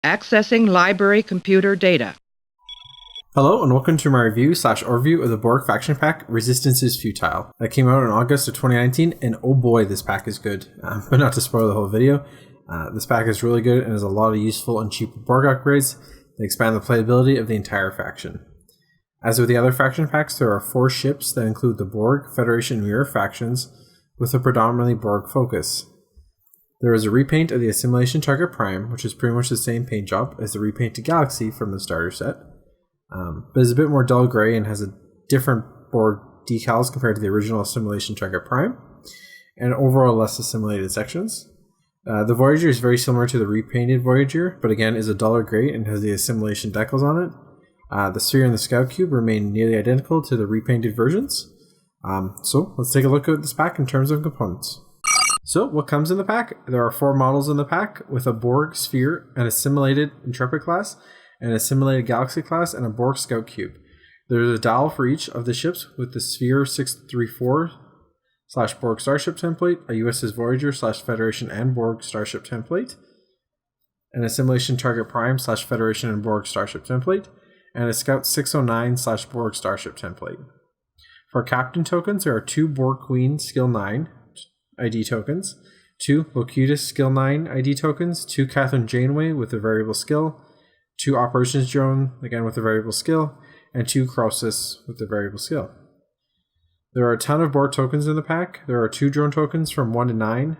Accessing library computer data. Hello and welcome to my review/overview of the Borg faction pack Resistance is Futile. That came out in August of 2019 and oh boy this pack is good. But not to spoil the whole video, this pack is really good and has a lot of useful and cheap Borg upgrades that expand the playability of the entire faction. As with the other faction packs, there are 4 ships that include the Borg, Federation, and Mirror factions with a predominantly Borg focus. There is a repaint of the Assimilation Target Prime, which is pretty much the same paint job as the repainted Galaxy from the starter set, but is a bit more dull gray and has a different Borg decals compared to the original Assimilation Target Prime, and overall less assimilated sections. The Voyager is very similar to the repainted Voyager, but again is a duller gray and has the assimilation decals on it. The Sphere and the Scout Cube remain nearly identical to the repainted versions. So let's take a look at this pack in terms of components. So what comes in the pack? There are 4 models in the pack with a Borg Sphere, an assimilated Intrepid class, an assimilated Galaxy class, and a Borg Scout Cube. There is a dial for each of the ships with the Sphere 634/Borg Starship template, a U.S.S Voyager/Federation and Borg Starship template, an Assimilation Target Prime/Federation and Borg Starship template, and a Scout 609/Borg Starship template. For Captain tokens, there are 2 Borg Queen Skill 9 ID tokens, 2 Locutus Skill 9 ID tokens, 2 Kathryn Janeway with a variable skill, 2 Operations Drone, again with a variable skill, and 2 Crosis with a variable skill. There are a ton of Borg tokens in the pack. There are 2 drone tokens from 1 to 9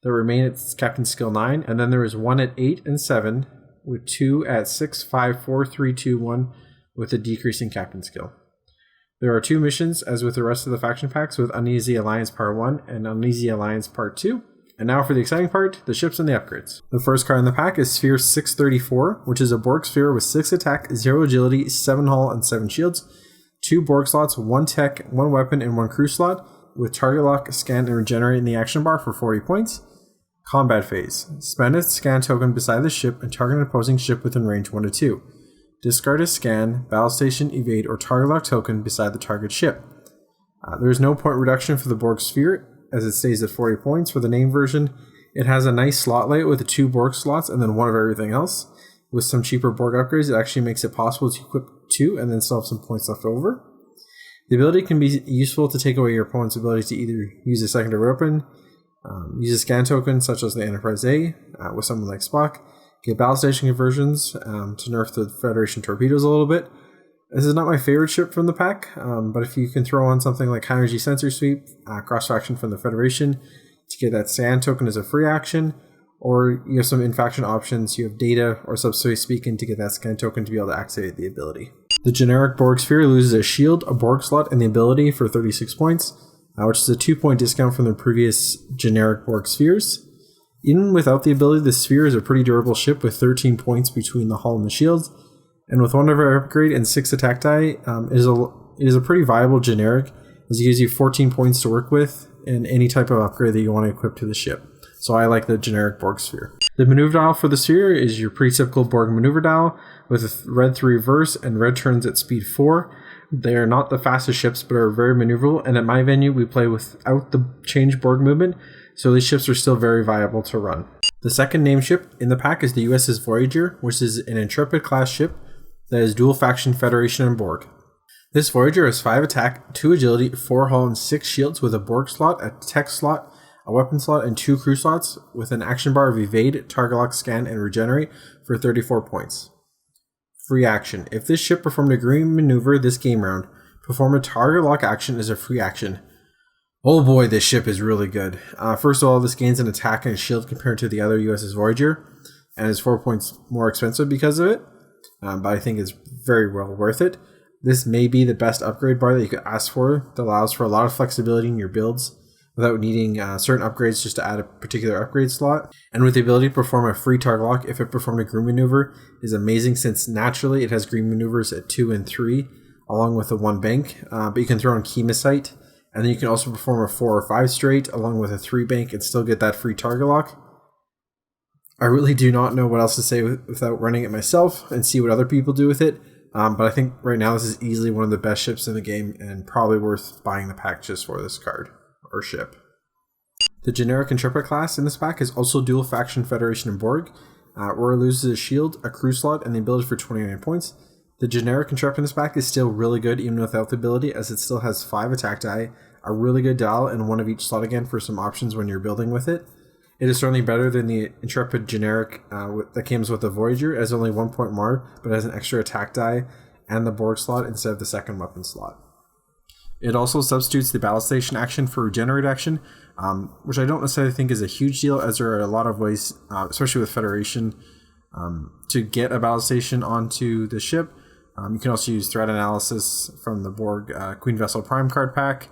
that remain at Captain Skill 9, and then there is 1 at 8 and 7, with 2 at 6, 5, 4, 3, 2, 1 with a decreasing Captain skill. There are 2 missions, as with the rest of the faction packs, with Uneasy Alliance Part 1 and Uneasy Alliance Part 2. And now for the exciting part, the ships and the upgrades. The first card in the pack is Sphere 634, which is a Borg Sphere with 6 attack, 0 agility, 7 hull, and 7 shields, 2 Borg slots, 1 tech, 1 weapon, and 1 crew slot, with target lock, scan, and regenerate in the action bar for 40 points. Combat phase. Spend a scan token beside the ship and target an opposing ship within range 1 to 2. Discard a scan, battle station, evade, or target lock token beside the target ship. There is no point reduction for the Borg Sphere, as it stays at 40 points. For the name version, it has a nice slot layout with the 2 Borg slots and then 1 of everything else. With some cheaper Borg upgrades, it actually makes it possible to equip 2 and then still have some points left over. The ability can be useful to take away your opponent's ability to either use a secondary weapon, use a scan token such as the Enterprise A with someone like Spock, get battle station conversions to nerf the Federation Torpedoes a little bit. This is not my favorite ship from the pack, but if you can throw on something like High Energy Sensor Sweep, cross-faction from the Federation to get that scan token as a free action, or you have some in-faction options, you have Data or Subspace Beacon to get that scan token to be able to activate the ability. The generic Borg Sphere loses a shield, a Borg slot, and the ability for 36 points, which is a 2-point discount from the previous generic Borg Spheres. Even without the ability, the Sphere is a pretty durable ship with 13 points between the hull and the shields, and with 1 of our upgrade and 6 attack die, it is a pretty viable generic, as it gives you 14 points to work with in any type of upgrade that you want to equip to the ship. So I like the generic Borg Sphere. The maneuver dial for the Sphere is your pretty typical Borg maneuver dial, with a red 3 reverse and red turns at speed 4. They are not the fastest ships, but are very maneuverable, and at my venue we play without the change Borg movement, so these ships are still very viable to run. The second named ship in the pack is the U.S.S Voyager, which is an Intrepid class ship that is dual faction Federation and Borg. This Voyager has 5 attack, 2 agility, 4 hull, and 6 shields with a Borg slot, a tech slot, a weapon slot, and 2 crew slots with an action bar of evade, target lock, scan, and regenerate for 34 points. Free action. If this ship performed a green maneuver this game round, perform a target lock action as a free action. Oh boy, this ship is really good. First of all, this gains an attack and a shield compared to the other U.S.S Voyager, and is 4 points more expensive because of it, but I think it's very well worth it. This may be the best upgrade bar that you could ask for that allows for a lot of flexibility in your builds without needing certain upgrades just to add a particular upgrade slot. And with the ability to perform a free target lock if it performed a green maneuver is amazing, since naturally it has green maneuvers at 2 and 3 along with a 1 bank, but you can throw in Chemosite, and then you can also perform a 4 or 5 straight along with a 3 bank and still get that free target lock. I really do not know what else to say without running it myself and see what other people do with it. But I think right now this is easily one of the best ships in the game and probably worth buying the pack just for this card or ship. The generic Intrepid class in this pack is also dual faction Federation and Borg. where it loses a shield, a crew slot, and the ability for 29 points. The generic Intrepid in this pack is still really good even without the ability, as it still has 5 attack die, a really good dial, and 1 of each slot again for some options when you're building with it. It is certainly better than the Intrepid generic that comes with the Voyager, as only 1 point more, but has an extra attack die and the Borg slot instead of the second weapon slot. It also substitutes the battle station action for regenerate action, which I don't necessarily think is a huge deal, as there are a lot of ways, especially with Federation, to get a battle station onto the ship. You can also use threat analysis from the Borg Queen Vessel Prime card pack.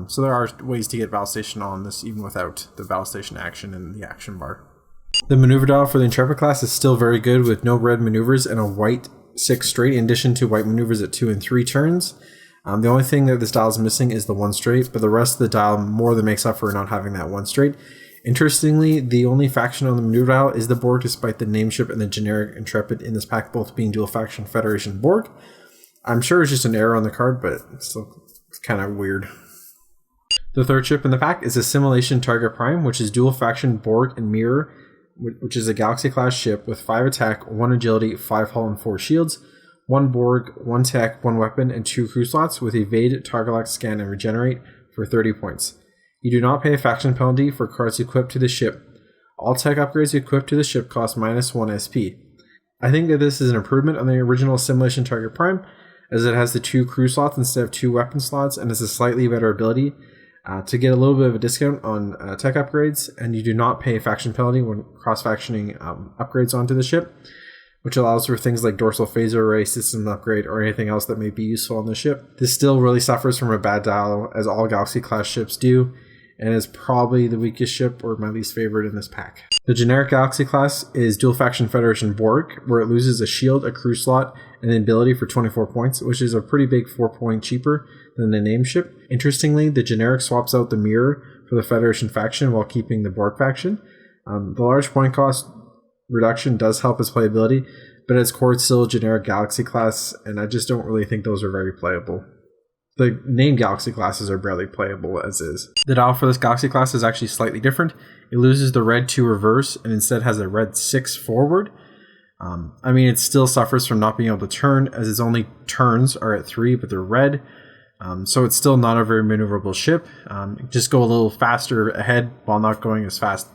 So there are ways to get battle station on this even without the battle station action in the action bar. The maneuver dial for the Intrepid class is still very good, with no red maneuvers and a white 6 straight, in addition to white maneuvers at 2 and 3 turns. The only thing that this dial is missing is the 1 straight, but the rest of the dial more than makes up for not having that 1 straight. Interestingly, the only faction on the maneuver dial is the Borg, despite the nameship and the generic Intrepid in this pack both being dual faction Federation Borg. I'm sure it's just an error on the card, but it's kind of weird. The third ship in the pack is Assimilation Target Prime, which is dual faction Borg and Mirror, which is a Galaxy class ship with 5 attack, 1 agility, 5 hull, and 4 shields. 1 Borg, 1 tech, 1 weapon, and 2 crew slots with evade, target lock, scan, and regenerate for 30 points. You do not pay a faction penalty for cards equipped to the ship. All tech upgrades equipped to the ship cost -1 SP. I think that this is an improvement on the original Assimilation Target Prime, as it has the 2 crew slots instead of 2 weapon slots, and has a slightly better ability to get a little bit of a discount on tech upgrades, and you do not pay a faction penalty when cross-factioning upgrades onto the ship, which allows for things like dorsal phaser array, system upgrade, or anything else that may be useful on the ship. This still really suffers from a bad dial, as all Galaxy class ships do, and is probably the weakest ship or my least favorite in this pack. The generic Galaxy class is dual faction Federation Borg, where it loses a shield, a crew slot, and an ability for 24 points, which is a pretty big 4 point cheaper than the name ship. Interestingly, the generic swaps out the Mirror for the Federation faction while keeping the Borg faction. The large point cost reduction does help its playability, but at its core it's still a generic Galaxy class, and I just don't really think those are very playable. The named Galaxy classes are barely playable as is. The dial for this Galaxy class is actually slightly different. It loses the red 2 reverse and instead has a red 6 forward. It still suffers from not being able to turn, as its only turns are at 3, but they're red. So it's still not a very maneuverable ship. Just go a little faster ahead while not going as fast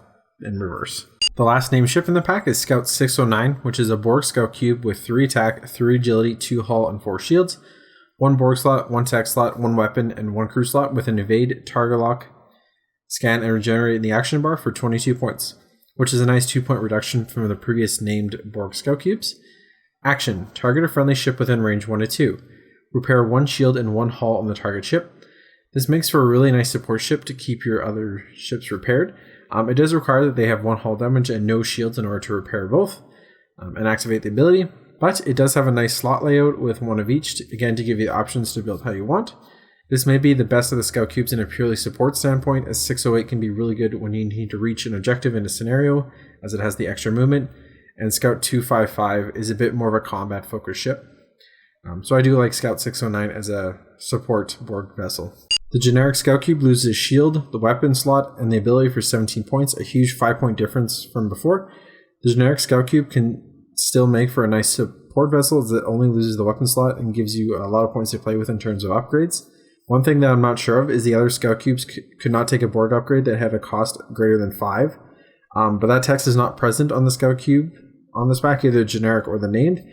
in reverse. The last named ship in the pack is Scout 609, which is a Borg Scout Cube with 3 attack, 3 agility, 2 hull, and 4 shields. 1 Borg slot, 1 tech slot, 1 weapon, and 1 crew slot with an evade, target lock, scan, and regenerate in the action bar for 22 points, which is a nice 2 point reduction from the previous named Borg Scout Cubes. Action: target a friendly ship within range 1 to 2. Repair 1 shield and 1 hull on the target ship. This makes for a really nice support ship to keep your other ships repaired. It does require that they have 1 hull damage and no shields in order to repair both and activate the ability, but it does have a nice slot layout with 1 of each, to give you the options to build how you want. This may be the best of the Scout Cubes in a purely support standpoint, as 608 can be really good when you need to reach an objective in a scenario, as it has the extra movement, and Scout 255 is a bit more of a combat focused ship. So I do like Scout 609 as a support Borg vessel. The generic Scout Cube loses shield, the weapon slot, and the ability for 17 points, a huge 5 point difference from before. The generic Scout Cube can still make for a nice support vessel, as it only loses the weapon slot and gives you a lot of points to play with in terms of upgrades. One thing that I'm not sure of is the other Scout Cubes could not take a Borg upgrade that had a cost greater than 5, but that text is not present on the Scout Cube on this pack, either generic or the named.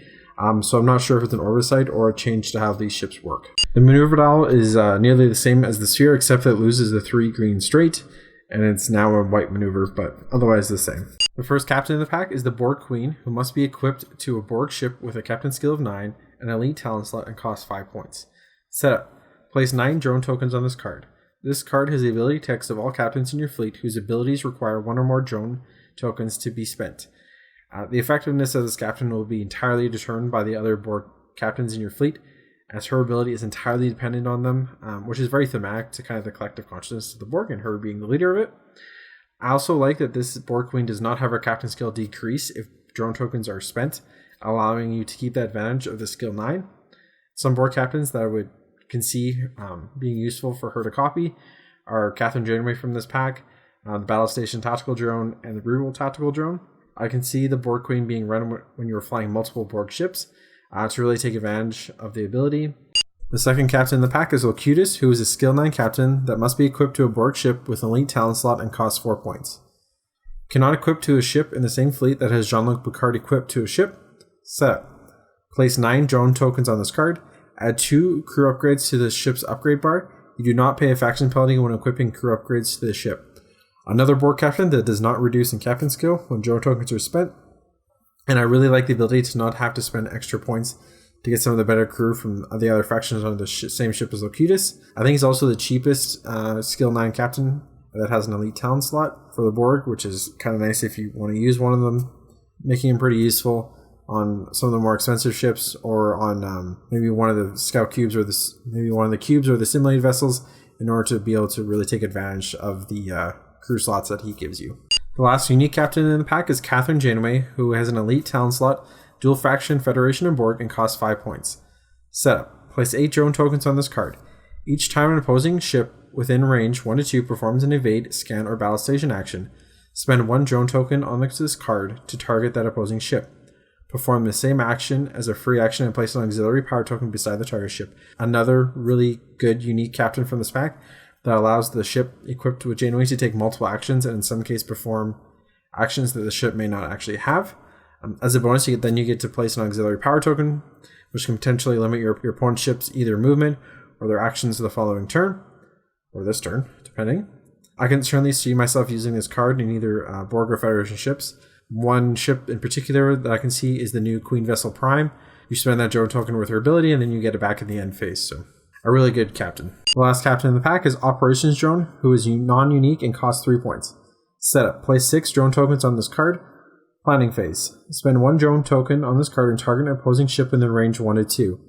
So I'm not sure if it's an oversight or a change to how these ships work. The maneuver dial is nearly the same as the Sphere, except that it loses the 3 green straight, and it's now a white maneuver, but otherwise the same. The first captain in the pack is the Borg Queen, who must be equipped to a Borg ship with a captain skill of 9, an elite talent slot, and costs 5 points. Setup: place 9 drone tokens on this card. This card has the ability text of all captains in your fleet whose abilities require 1 or more drone tokens to be spent. The effectiveness of this captain will be entirely determined by the other Borg captains in your fleet, as her ability is entirely dependent on them, which is very thematic to kind of the collective consciousness of the Borg and her being the leader of it. I also like that this Borg Queen does not have her captain skill decrease if drone tokens are spent, allowing you to keep the advantage of the skill 9. Some Borg captains that I can see being useful for her to copy are Kathryn Janeway from this pack, the Battle Station Tactical Drone, and the Reroll Tactical Drone. I can see the Borg Queen being run when you're flying multiple Borg ships to really take advantage of the ability. The second captain in the pack is Locutus, who is a skill 9 captain that must be equipped to a Borg ship with an elite talent slot and costs 4 points. Cannot equip to a ship in the same fleet that has Jean-Luc Picard equipped to a ship. Set. Place 9 drone tokens on this card. Add 2 crew upgrades to the ship's upgrade bar. You do not pay a faction penalty when equipping crew upgrades to the ship. Another Borg captain that does not reduce in captain skill when drone tokens are spent. And I really like the ability to not have to spend extra points to get some of the better crew from the other factions on the same ship as Locutus. I think he's also the cheapest skill 9 captain that has an elite talent slot for the Borg, which is kind of nice if you want to use one of them, making him pretty useful on some of the more expensive ships, or on maybe one of the Scout Cubes, or maybe one of the cubes or the assimilated vessels, in order to be able to really take advantage of the crew slots that he gives you. The last unique captain in the pack is Kathryn Janeway, who has an elite talent slot, dual faction, Federation, and Borg, and costs 5 points. Setup. Place 8 drone tokens on this card. Each time an opposing ship within range 1 to 2 performs an evade, scan, or battle station action, spend 1 drone token on this card to target that opposing ship. Perform the same action as a free action and place an auxiliary power token beside the target ship. Another really good unique captain from this pack that allows the ship equipped with Janeway to take multiple actions, and in some cases perform actions that the ship may not actually have. As a bonus, you get to place an auxiliary power token, which can potentially limit your opponent's ship's either movement or their actions the following turn, or this turn, depending. I can certainly see myself using this card in either Borg or Federation ships. One ship in particular that I can see is the new Queen Vessel Prime. You spend that drone token with her ability, and then you get it back in the end phase, so a really good captain. The last captain in the pack is Operations Drone, who is non-unique and costs 3 points. Setup. Place 6 drone tokens on this card. Planning phase. Spend 1 drone token on this card and target an opposing ship in the range 1 to 2.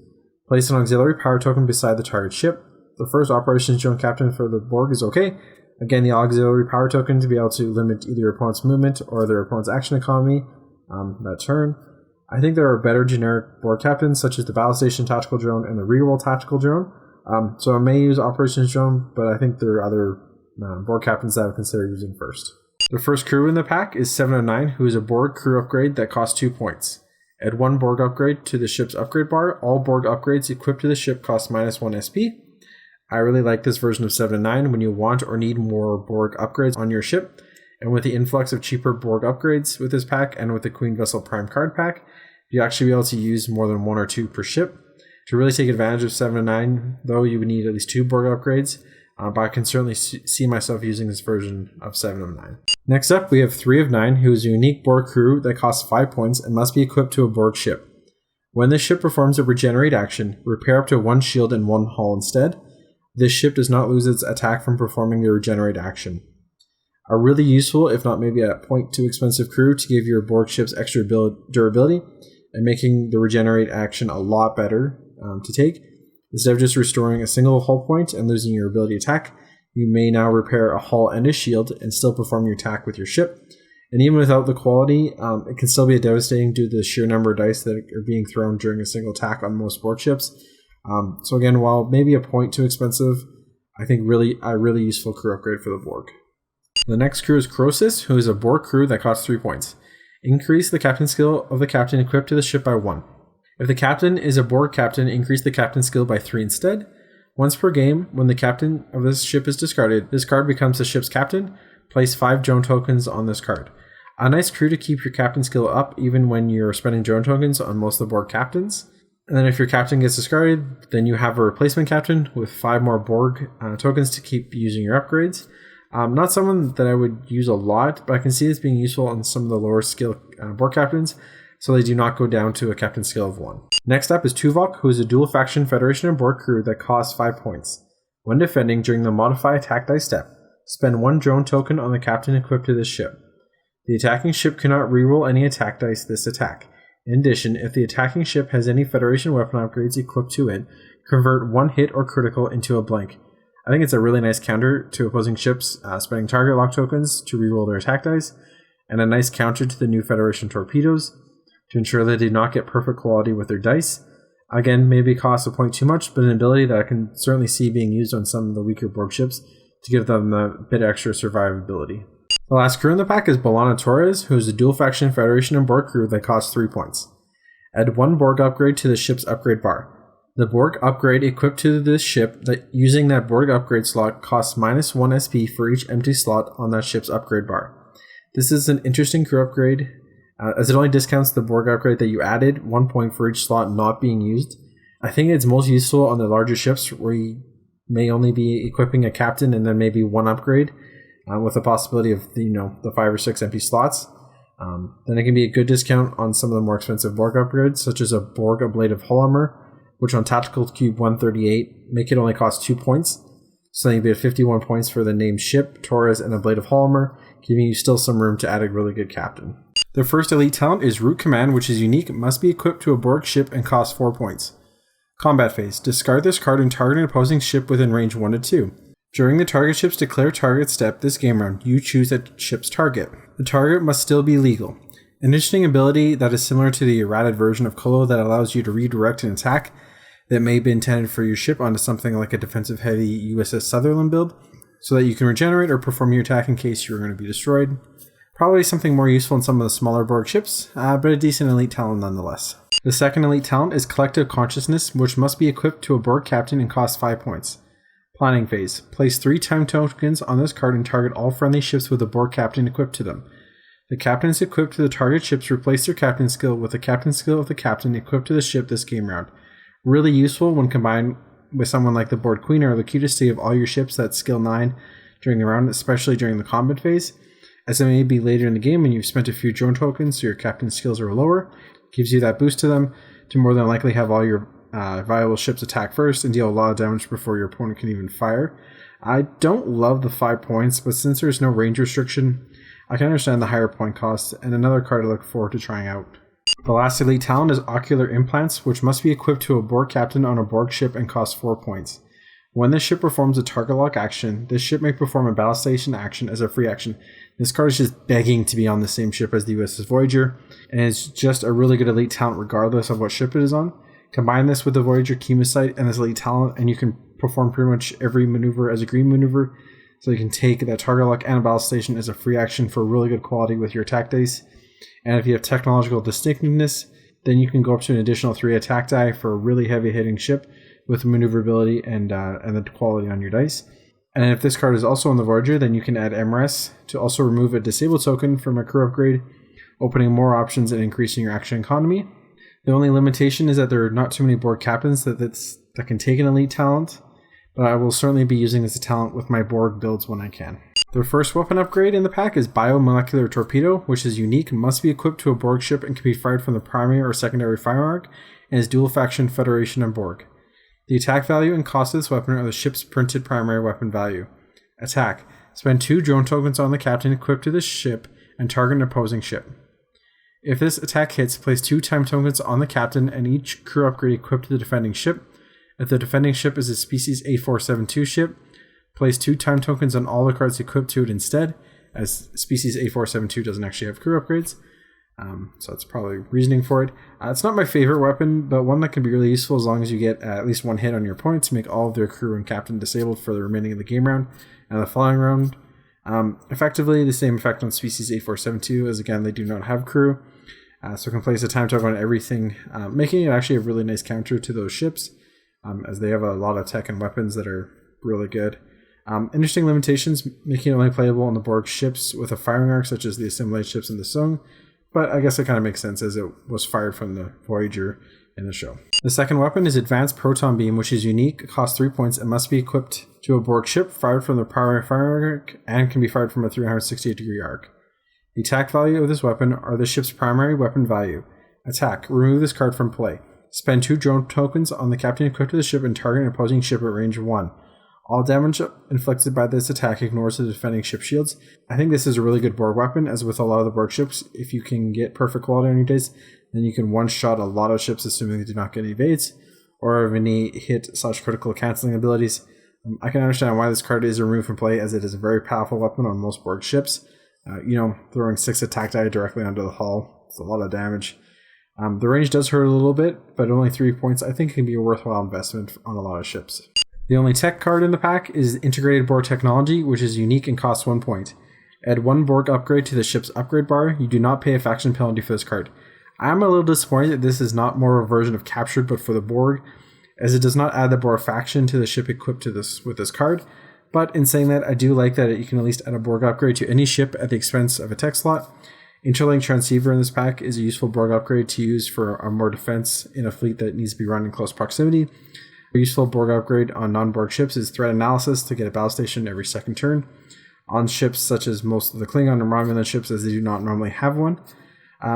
Place an auxiliary power token beside the target ship. The first Operations Drone captain for the Borg is okay. Again, the auxiliary power token to be able to limit either your opponent's movement or their opponent's action economy that turn. I think there are better generic Borg captains, such as the Battle Station Tactical Drone and the Reroll Tactical Drone. So I may use Operations Drone, but I think there are other Borg captains that I would consider using first. The first crew in the pack is 709, who is a Borg crew upgrade that costs 2 points. Add 1 Borg upgrade to the ship's upgrade bar. All Borg upgrades equipped to the ship cost -1 SP. I really like this version of 709 when you want or need more Borg upgrades on your ship. And with the influx of cheaper Borg upgrades with this pack, and with the Queen Vessel Prime card pack, you'll actually be able to use more than 1 or 2 per ship. To really take advantage of 709, though, you would need at least 2 Borg upgrades. But I can certainly see myself using this version of 709. Next up, we have 3 of 9, who is a unique Borg crew that costs 5 points and must be equipped to a Borg ship. When this ship performs a regenerate action, repair up to 1 shield and 1 hull instead. This ship does not lose its attack from performing the regenerate action. A really useful, if not maybe a point too expensive crew to give your Borg ships extra durability and making the regenerate action a lot better to take. Instead of just restoring a single hull point and losing your ability attack, you may now repair a hull and a shield and still perform your attack with your ship. And even without the quality, it can still be devastating due to the sheer number of dice that are being thrown during a single attack on most Borg ships. So again, while maybe a point too expensive, I think a really useful crew upgrade for the Borg. The next crew is Crosis, who is a Borg crew that costs 3 points. Increase the captain skill of the captain equipped to the ship by 1. If the captain is a Borg captain, increase the captain skill by 3 instead. Once per game, when the captain of this ship is discarded, this card becomes the ship's captain. Place 5 drone tokens on this card. A nice crew to keep your captain skill up even when you're spending drone tokens on most of the Borg captains. And then if your captain gets discarded, then you have a replacement captain with 5 more Borg tokens to keep using your upgrades. Not someone that I would use a lot, but I can see this being useful on some of the lower skill Borg captains, so they do not go down to a captain skill of 1. Next up is Tuvok, who is a dual faction Federation and Borg crew that costs 5 points. When defending during the modify attack dice step, spend 1 drone token on the captain equipped to this ship. The attacking ship cannot reroll any attack dice this attack. In addition, if the attacking ship has any Federation weapon upgrades equipped to it, convert 1 hit or critical into a blank. I think it's a really nice counter to opposing ships spending target lock tokens to reroll their attack dice, and a nice counter to the new Federation Torpedoes to ensure that they do not get perfect quality with their dice. Again, maybe costs a point too much, but an ability that I can certainly see being used on some of the weaker Borg ships to give them a bit extra survivability. The last crew in the pack is B'Elanna Torres, who is a dual faction Federation and Borg crew that costs 3 points. Add 1 Borg upgrade to the ship's upgrade bar. The Borg upgrade equipped to this ship that using that Borg upgrade slot costs -1 SP for each empty slot on that ship's upgrade bar. This is an interesting crew upgrade, as it only discounts the Borg upgrade that you added, 1 point for each slot not being used. I think it's most useful on the larger ships where you may only be equipping a captain and then maybe 1 upgrade, with the possibility of the 5 or 6 empty slots. Then it can be a good discount on some of the more expensive Borg upgrades, such as a Borg Ablative Hull Armor, which on Tactical Cube 138 make it only cost 2 points. So then you'd be at 51 points for the named ship, Torres, and Ablative Hull Armor, giving you still some room to add a really good captain. The first elite talent is Root Command, which is unique, must be equipped to a Borg ship, and costs 4 points. Combat phase. Discard this card and target an opposing ship within range 1 to 2. During the target ship's declare target step this game round, you choose that ship's target. The target must still be legal. An interesting ability that is similar to the errated version of Colo that allows you to redirect an attack that may be intended for your ship onto something like a defensive heavy U.S.S. Sutherland build, so that you can regenerate or perform your attack in case you're going to be destroyed. Probably something more useful in some of the smaller Borg ships, but a decent elite talent nonetheless. The second elite talent is Collective Consciousness, which must be equipped to a Borg captain and costs 5 points. Planning phase. Place 3 time tokens on this card and target all friendly ships with a Borg captain equipped to them. The captains equipped to the target ships replace their captain skill with the captain skill of the captain equipped to the ship this game round. Really useful when combined with someone like the Borg Queen or Locutus to give all your ships that skill 9 during the round, especially during the combat phase. As it may be later in the game when you've spent a few drone tokens so your captain skills are lower, it gives you that boost to them to more than likely have all your viable ships attack first and deal a lot of damage before your opponent can even fire. I don't love the 5 points, but since there's no range restriction, I can understand the higher point cost, and another card I look forward to trying out. The last elite talent is Ocular Implants, which must be equipped to a Borg captain on a Borg ship and costs 4 points. When this ship performs a target lock action, this ship may perform a battle station action as a free action. This card is just begging to be on the same ship as the U.S.S. Voyager, and it's just a really good elite talent regardless of what ship it is on. Combine this with the Voyager Chemosite and this elite talent, and you can perform pretty much every maneuver as a green maneuver. So you can take that target lock and a battle station as a free action for really good quality with your attack dice. And if you have technological distinctiveness, then you can go up to an additional 3 attack die for a really heavy hitting ship with maneuverability and the quality on your dice. And if this card is also on the Voyager, then you can add MRS to also remove a disabled token from a crew upgrade, opening more options and increasing your action economy. The only limitation is that there are not too many Borg captains that can take an elite talent, but I will certainly be using this talent with my Borg builds when I can. The first weapon upgrade in the pack is Biomolecular Torpedo, which is unique, must be equipped to a Borg ship and can be fired from the primary or secondary fire arc, and is dual faction Federation and Borg. The attack value and cost of this weapon are the ship's printed primary weapon value. Attack. Spend 2 drone tokens on the captain equipped to this ship and target an opposing ship. If this attack hits, place 2 time tokens on the captain and each crew upgrade equipped to the defending ship. If the defending ship is a species 8472 ship, place 2 time tokens on all the cards equipped to it instead, as species 8472 doesn't actually have crew upgrades. So that's probably reasoning for it. It's not my favorite weapon, but one that can be really useful as long as you get at least 1 hit on your opponent to make all of their crew and captain disabled for the remaining of the game round and the following round. Effectively, the same effect on species 8472 as again they do not have crew, so can place a time token on everything, making it actually a really nice counter to those ships, as they have a lot of tech and weapons that are really good. Interesting limitations, making it only playable on the Borg ships with a firing arc such as the assimilated ships in the Sung, but I guess it kind of makes sense as it was fired from the Voyager in the show. The second weapon is Advanced Proton Beam, which is unique, costs 3 points, and must be equipped to a Borg ship, fired from the primary firing arc, and can be fired from a 368-degree arc. The attack value of this weapon are the ship's primary weapon value. Attack. Remove this card from play. Spend 2 drone tokens on the captain equipped to the ship and target an opposing ship at range 1. All damage inflicted by this attack ignores the defending ship shields. I think this is a really good Borg weapon, as with a lot of the Borg ships, if you can get perfect quality on your dice, then you can one-shot a lot of ships assuming they do not get evades, or have any hit/critical cancelling abilities. I can understand why this card is removed from play, as it is a very powerful weapon on most Borg ships. Throwing 6 attack die directly onto the hull, it's a lot of damage. The range does hurt a little bit, but only 3 points I think can be a worthwhile investment on a lot of ships. The only tech card in the pack is Integrated Borg Technology, which is unique and costs 1 point. Add 1 Borg upgrade to the ship's upgrade bar. You do not pay a faction penalty for this card. I am a little disappointed that this is not more of a version of Captured but for the Borg, as it does not add the Borg faction to the ship equipped to this with this card. But in saying that, I do like that you can at least add a Borg upgrade to any ship at the expense of a tech slot. Interlink Transceiver in this pack is a useful Borg upgrade to use for more defense in a fleet that needs to be run in close proximity. A useful Borg upgrade on non-Borg ships is Threat Analysis to get a battle station every second turn. On ships such as most of the Klingon and Romulan ships, as they do not normally have one.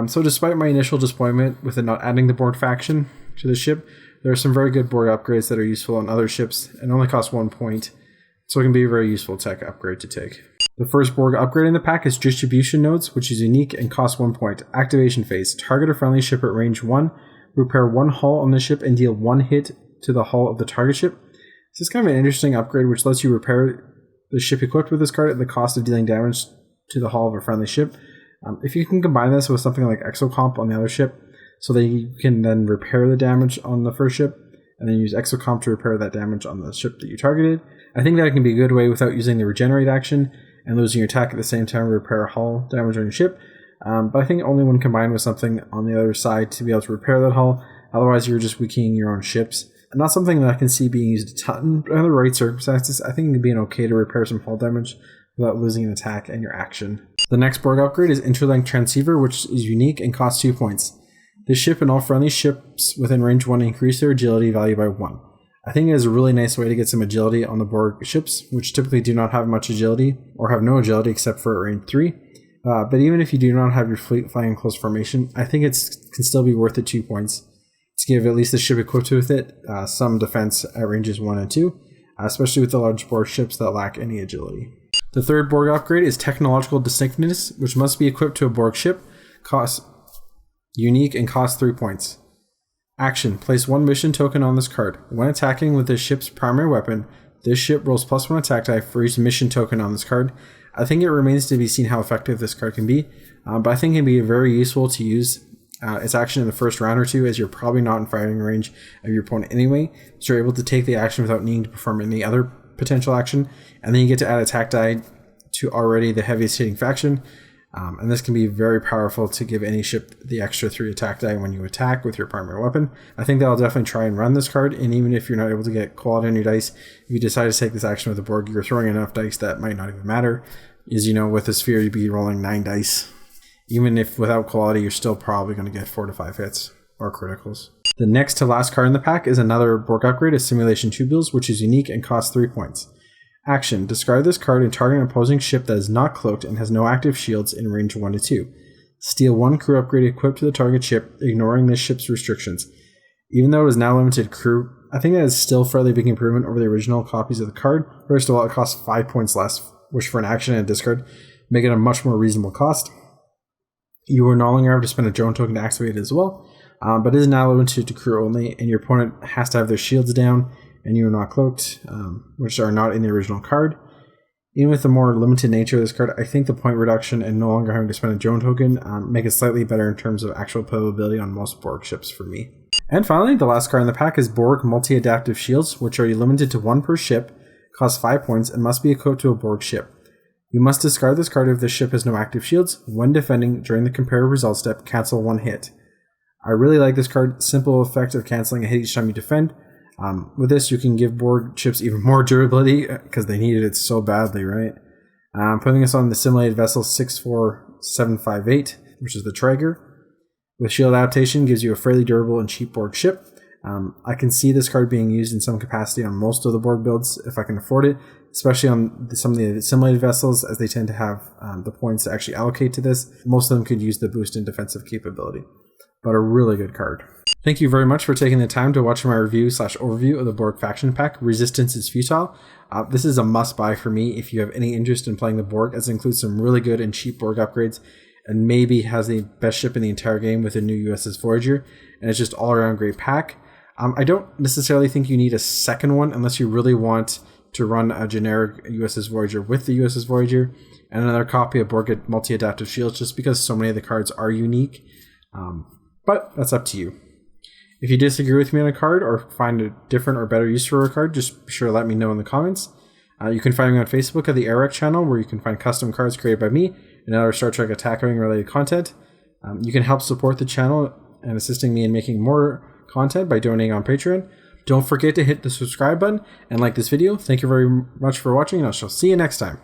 So despite my initial disappointment with it not adding the Borg faction to the ship, there are some very good Borg upgrades that are useful on other ships and only cost 1 point, so it can be a very useful tech upgrade to take. The first Borg upgrade in the pack is Distribution Nodes, which is unique and costs 1 point. Activation phase. Target a friendly ship at range 1, repair 1 hull on the ship and deal 1 hit to the hull of the target ship. This is kind of an interesting upgrade which lets you repair the ship equipped with this card at the cost of dealing damage to the hull of a friendly ship. If you can combine this with something like Exocomp on the other ship, so that you can then repair the damage on the first ship, and then use Exocomp to repair that damage on the ship that you targeted, I think that can be a good way without using the regenerate action and losing your attack at the same time to repair hull damage on your ship. But I think only when combined with something on the other side to be able to repair that hull, otherwise you're just weakening your own ships. And not something that I can see being used a ton, but under the right circumstances, I think it would be okay to repair some hull damage without losing an attack and your action. The next Borg upgrade is Interlink Transceiver, which is unique and costs 2 points. This ship and all friendly ships within range 1 increase their agility value by 1. I think it is a really nice way to get some agility on the Borg ships, which typically do not have much agility, or have no agility except for at range 3. But even if you do not have your fleet flying in close formation, I think it can still be worth the 2 points to give at least the ship equipped with it some defense at ranges 1 and 2, especially with the large Borg ships that lack any agility. The third Borg upgrade is Technological Distinctness, which must be equipped to a Borg ship, costs unique and costs 3 points. Action. Place 1 mission token on this card. When attacking with this ship's primary weapon, this ship rolls +1 attack die for each mission token on this card. I think it remains to be seen how effective this card can be, but I think it can be very useful to use its action in the first round or two, as you're probably not in firing range of your opponent anyway, so you're able to take the action without needing to perform any other potential action, and then you get to add attack die to already the heaviest hitting faction, and this can be very powerful to give any ship the extra 3 attack die when you attack with your primary weapon. I think that I'll definitely try and run this card, and even if you're not able to get quality on your dice, if you decide to take this action with the Borg, you're throwing enough dice that might not even matter. As you know, with the sphere, you'd be rolling 9 dice. Even if without quality, you're still probably going to get 4 to 5 hits or criticals. The next to last card in the pack is another Borg upgrade, Assimilation Target, which is unique and costs 3 points. Action. Discard this card and target an opposing ship that is not cloaked and has no active shields in range 1 to 2. Steal 1 crew upgrade equipped to the target ship, ignoring this ship's restrictions. Even though it is now limited crew, I think that is still a fairly big improvement over the original copies of the card. First of all, it costs 5 points less, which for an action and a discard make it a much more reasonable cost. You will no longer have to spend a drone token to activate it as well, but it is now limited to crew only, and your opponent has to have their shields down, and you are not cloaked, which are not in the original card. Even with the more limited nature of this card, I think the point reduction and no longer having to spend a drone token make it slightly better in terms of actual playability on most Borg ships for me. And finally, the last card in the pack is Borg Mutl-Adapative Shields, which are limited to 1 per ship, cost 5 points, and must be equipped to a Borg ship. You must discard this card if the ship has no active shields. When defending during the comparative result step, cancel 1 hit. I really like this card. Simple effect of canceling a hit each time you defend. With this, you can give Borg ships even more durability because they needed it so badly, right? Putting us on the assimilated vessel 64758, which is the Traeger. With shield adaptation, gives you a fairly durable and cheap Borg ship. I can see this card being used in some capacity on most of the Borg builds if I can afford it, especially on some of the assimilated vessels, as they tend to have the points to actually allocate to this. Most of them could use the boost in defensive capability, but a really good card. Thank you very much for taking the time to watch my review/overview of the Borg faction pack, Resistance is Futile. This is a must-buy for me if you have any interest in playing the Borg, as it includes some really good and cheap Borg upgrades, and maybe has the best ship in the entire game with the new U.S.S Voyager, and it's just all-around great pack. I don't necessarily think you need a second one unless you really want to run a generic U.S.S Voyager with the U.S.S Voyager, and another copy of Borg Mutl-Adapative Shields, just because so many of the cards are unique. But that's up to you. If you disagree with me on a card or find a different or better use for a card, just be sure to let me know in the comments. You can find me on Facebook at the Eric channel, where you can find custom cards created by me and other Star Trek Attack Wing related content. You can help support the channel and assisting me in making more content by donating on Patreon. Don't forget to hit the subscribe button and like this video. Thank you very much for watching, and I shall see you next time.